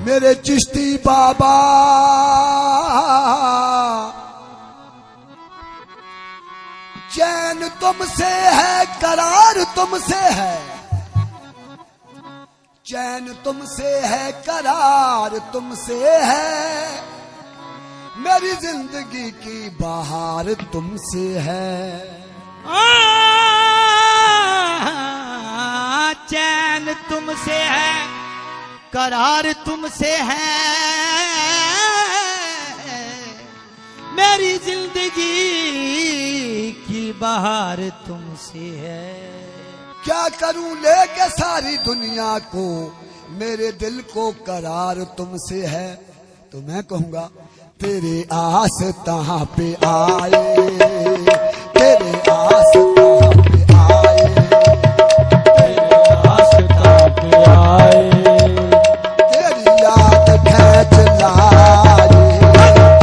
मेरे चिश्ती बाबा चैन तुमसे है, करार तुमसे है, चैन तुमसे है, करार तुमसे है, मेरी जिंदगी की बहार तुमसे है। चैन तुमसे है, करार तुमसे है, मेरी जिंदगी की बहार तुमसे है। क्या करूं लेके सारी दुनिया को, मेरे दिल को करार तुमसे है। तो मैं कहूंगा तेरे आस्था पे आए, तेरे आस्था पे आए, तेरे आस्था पे आए, तेरी याद खींच लाई,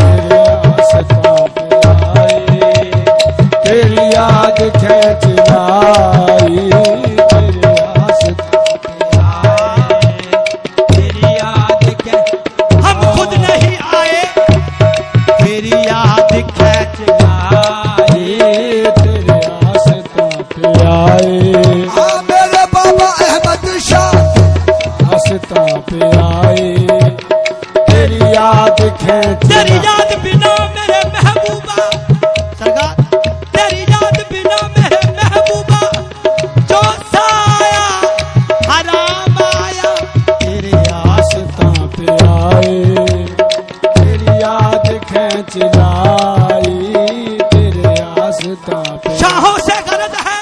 तेरे आस्था पे आए, तेरी याद खींच लाई, तेरे आस्था पे आए, तेरी याद के हम खुद नहीं आए, तेरी याद खींच लाई, तेरे आस्था पे आए, हाँ मेरे बाबा अहमद शाह आस्था पे आए, तेरी याद खींच तेरी याद बिना मेरे महबूबा सरकार, तेरी याद बिना मेरे महबूबा जो साया हराम आया, तेरे आस्था पे आए, तेरी याद खींच लाई, तेरे आस्था पे शाहों से गरज है,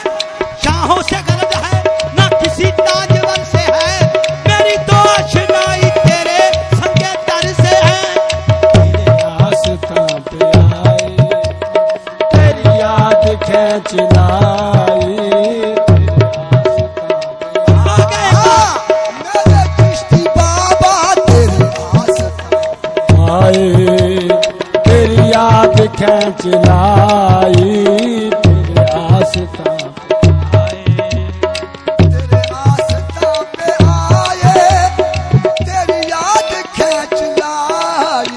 शाहों से गरज है, ना किसी ताजवर से है, मेरी तो आशनाई तेरे संगे दर से है। तेरे आस्था पे आए, तेरी याद खींच लाई, तेरे आस्था पे आ गए हाँ, मेरे चिश्ती बाबा तेरे आस्था आए, तेरी याद खींच लाई, तेरे आस्था पे आए, तेरे आस्था पे आए, तेरी याद खींच लाई,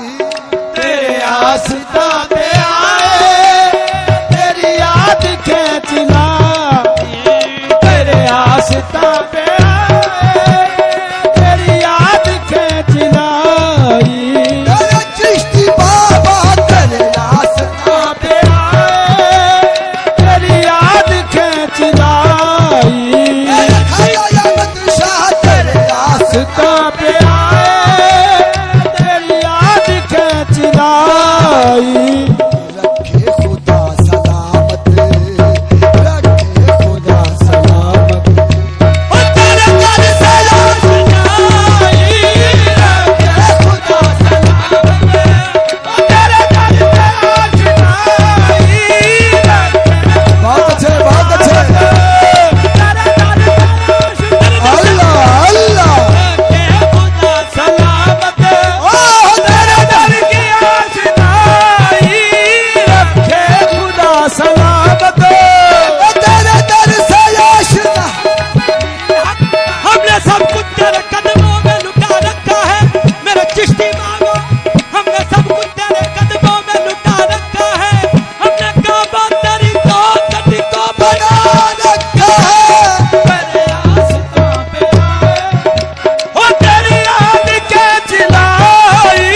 तेरे आस्था पे आए, तेरी याद खींच लाई, तेरे आस्था पे आए, तेरी याद खींच लाई, मेरे चिश्ती बाबा तेरे आस्था पे आए, तेरी याद खींच लाई, मेरे खाया अहमद शाह तेरे आस्था आस्था पे आए, तेरी याद खींच लाई, रखे खुदा सलामत, रखे खुदा सलामत, ओ तेरे दर से आशनाई, रखे खुदा सलामत, तेरे दर से आशनाई, बहुत अच्छे बहुत अच्छे, अल्लाह अल्लाह, खुदा सलामत, ओह तेरे दर की आशनाई, रखे खुदा सलामत, तेरे दर से आशना, हमने सब कुछ तेरे कदमों में लुटा रखा है, मेरे चिश्ती बाबा, हमने सब कुछ तेरे कदमों में लुटा रखा है, हमने काबा तेरी तो गति को बना बना रखा है, तेरे आस्था पे आए, ओ तेरी याद खींच लाई,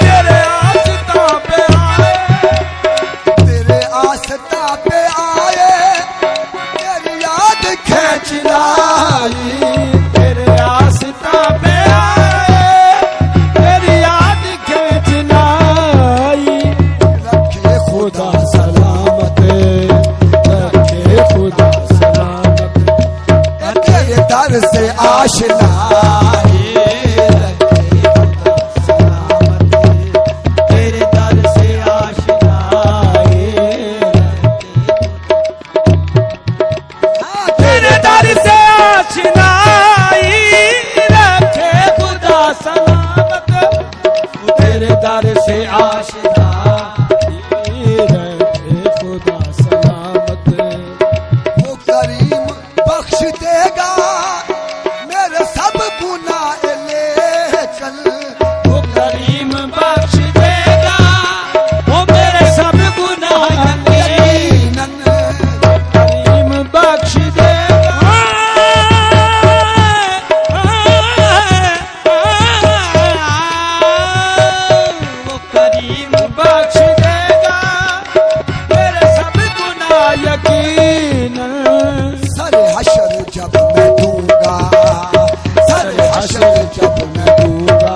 तेरे आस्था पे आए, तेरे आस्था पे आए, तेरी याद खींच लाई, तेरे आस्था पे आए, तेरी याद खींच लाई, रखे खुदा खुदा सलामत, रखे खुदा सलामत, तेरे दर से आशना, तेरे दर से आशनाई, तेरे दर से आशनाई, रखे खुदा सलामत, तेरे दर से आशनाई, रखे खुदा सलामत, वो करीम बख्श देगा मेरे सब गुनाह ले चल। यकीन सर हशर जब मैं दूंगा, सर हशर जब मैं दूंगा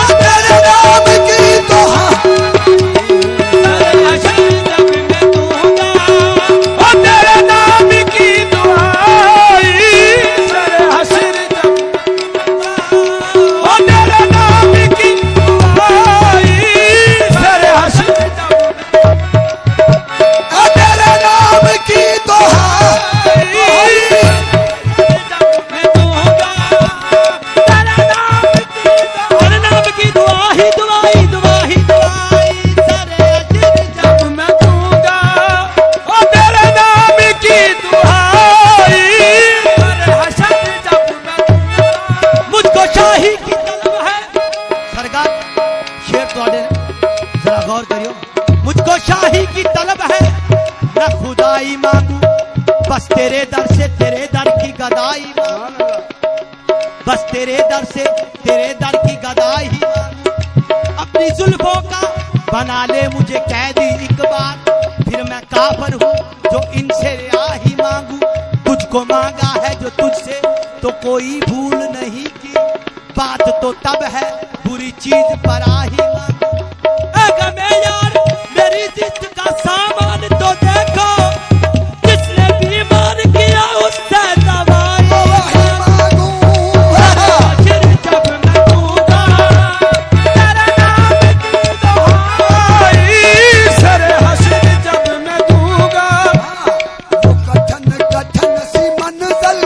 और तेरे नाम की दुआ, और तेरे नाम की दुआई सर हशर जब, और तेरे नाम की दुआई सर हशर जब, और तेरे नाम की दुआ, तेरे नाम की दुआ ही दुआ ही दुआ ही दुआ ही सारे अजर जब मैं दूंगा और तेरे नाम की दुआई सर हशर जब मैं दूंगा। मुझको शाही की तलब है सरकार शेर थोड़े जरा गौर करियो मुझको शाही की तलब है न खुदाई मांगू बस तेरे दर से तेरे दर की गदाई मांगू बस तेरे दर से तेरे दर की गदाई ही मांगू अपनी जुल्फों का बना ले मुझे कैदी एक बार फिर मैं काफर हूँ जो इनसे रिहा ही मांगू तुझको मांगा है जो तुझसे तो कोई भूल नहीं की बात तो तब है बुरी चीज पर आ ही मांगू अगर मैं यार मेरी जिद का सामान तो देखो जिसने बीमार किया उससे दवाई वही मांगू। आखिर जब मैं दूंगा तेरे नाम की दुआई सर हशर जब मैं दूंगा वो कठिन कठिन सी मंजिल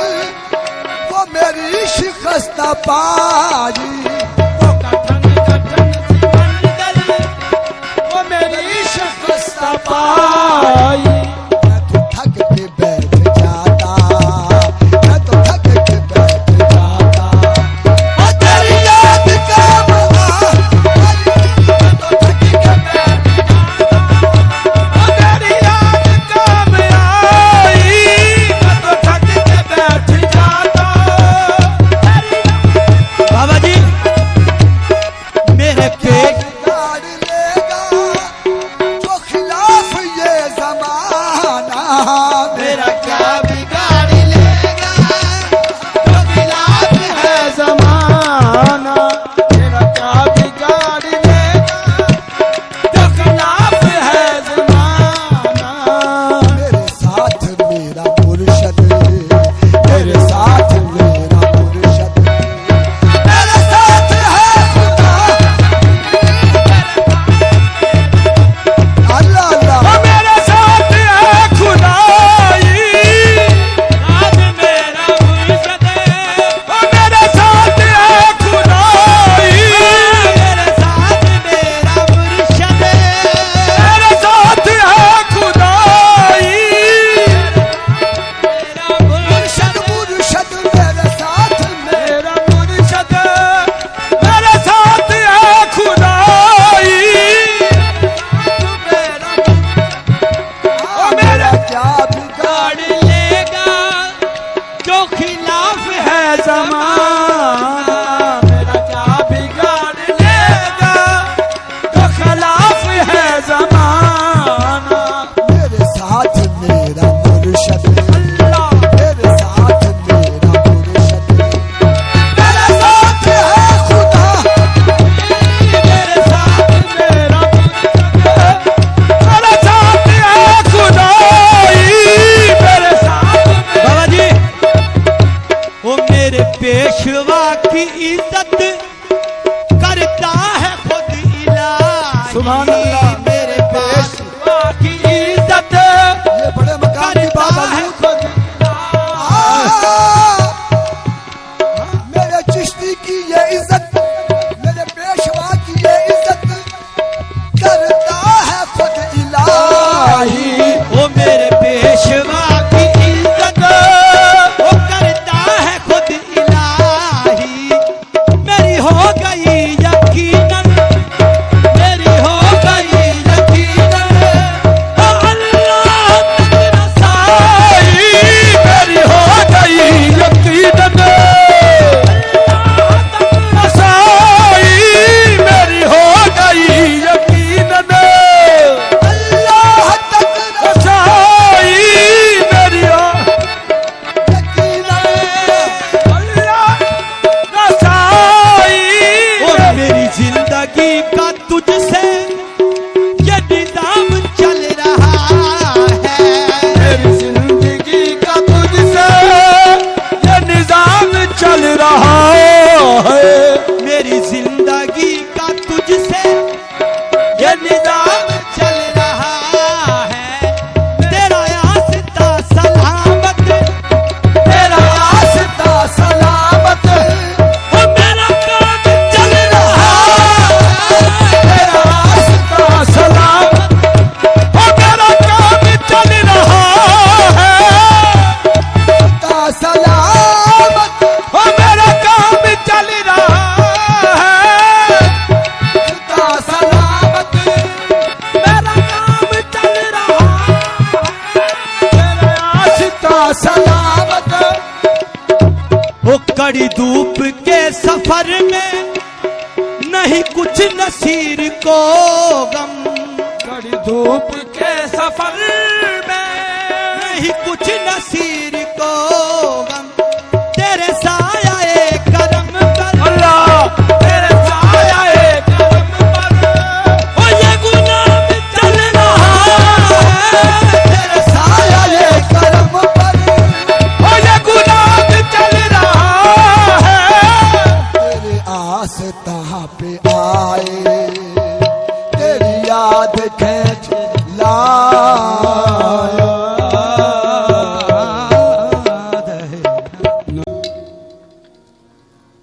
वो मेरी शिकस्त पाई, वो कठिन कठिन सी मंजिल वो मेरी शिकस्त पाई। मैं तो थक के बैठ जाता, मैं तो थक के बैठ जाता और तेरी याद का बहा, मैं तो थक के बैठ और तेरी याद कब आई मैं तो थक के बैठ जाता। सलामत। वो कड़ी धूप के सफर में नहीं कुछ नसीर को गम, कड़ी धूप के सफर में नहीं कुछ नसीर